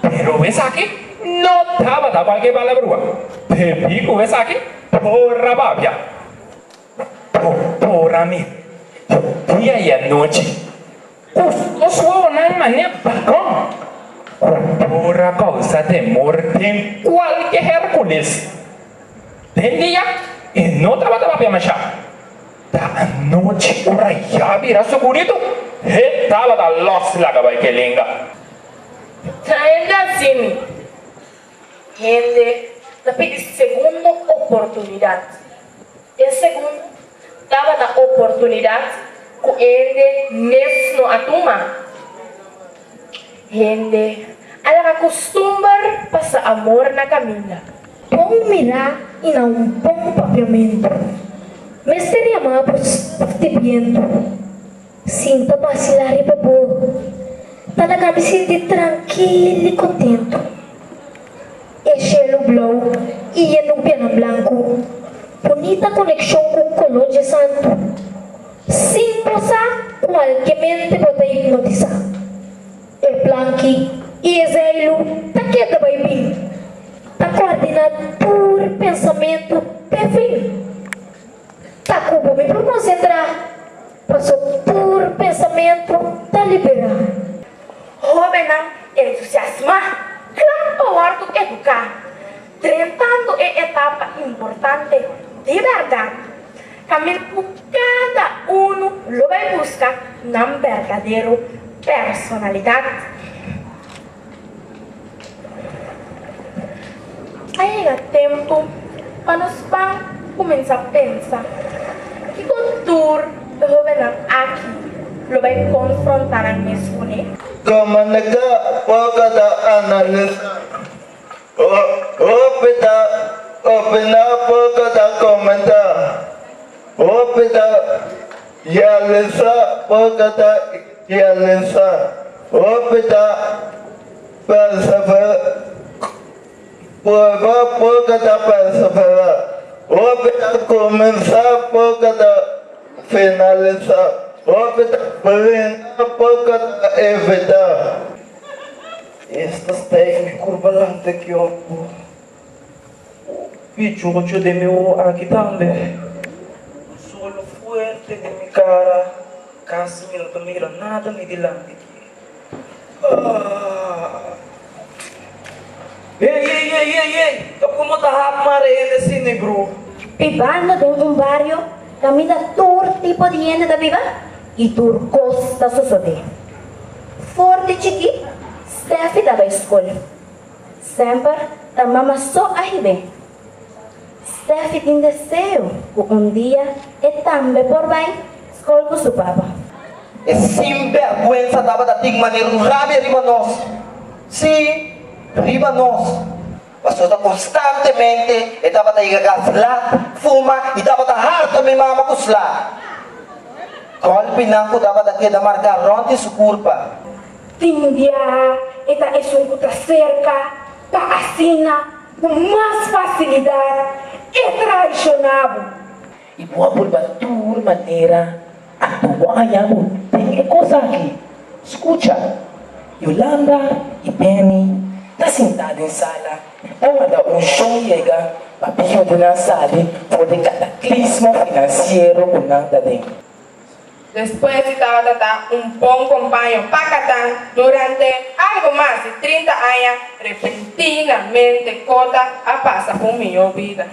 Pero ves aquí, no estaba da cualquier palabra. Te pico, ves aquí, porra babia. Porra mí. Día y noche. No suelo nada manera bacón. Porra causa temor en cualquier Hércules. Del día, y no estaba da babia machá. Da noche, ora ya vira segurito. Estaba da los la cabal que lenga. Traenda Simi. Gente, tapi segunda oportunidad. El segundo daba la oportunidad com ele mesmo a tuma. Gente, ela acostumar passa amor na caminha. Bom mirar e não bom papiamento. Mas teria mapos papiamento. Sinta vacilar e bebo. Talaga me senti tranquilo e contento. Echelo blow e ia no piano branco. Bonita conexão com o color de santo. Simples a qualquer mente pode hipnotizar. É blanqui e exelo, tá quieta, baby. Tá coordenado por pensamento perfeito. Tá com o por concentrar. Passou por pensamento, tá liberado. Jovenam entusiasmar, campo do educar. Tratando é etapa importante de verdade. Caminho por cada lo vai buscar na verdadeira personalidade. Aí é tempo para nós começar a pensar que cultura do jovem aqui lo vai confrontar a mesmo, né? Como nega pagada analisa. Opina pagada comentar. Opina yalisa pagada yalisa. Opina persevera. Pagada persevera. Opina começar pagada finalizar. Opina pagada evitar. Estas técnicas curvalantes que eu pichucho de meu aqui também. Solo fuerte de mi cara, casi me não mira nada me delante aqui. Ei, eu como tá raparendo esse negro. Vivando em barrio, camina todo tipo de gente da viva e tur costa sociedade. Forte chiqui, Steffi dava escola. Sempre a mama só a ribe. Steffi tem desejo que dia e também por bem escola com seu papa. É sem vergonha dava da tig maneira rábia riba nós. Sim, riba nós. Passou constantemente e dava da iga lá, fuma e dava da harta me mama com lá. Golpe não dava da que da marcar ronde sua culpa. Tindia, eta é um cerca, para assina com mais facilidade e traicionável. E boa por batur maneira atuaiamo tem coisa aqui. Escuta, Yolanda e Penny tá sentada em sala. Ela dá show chega para pedir na sala por de cataclismo financeiro com nada dentro. Después estaba un buen compañero Pacatán durante algo más de 30 años, repentinamente corta a pasar por mi vida.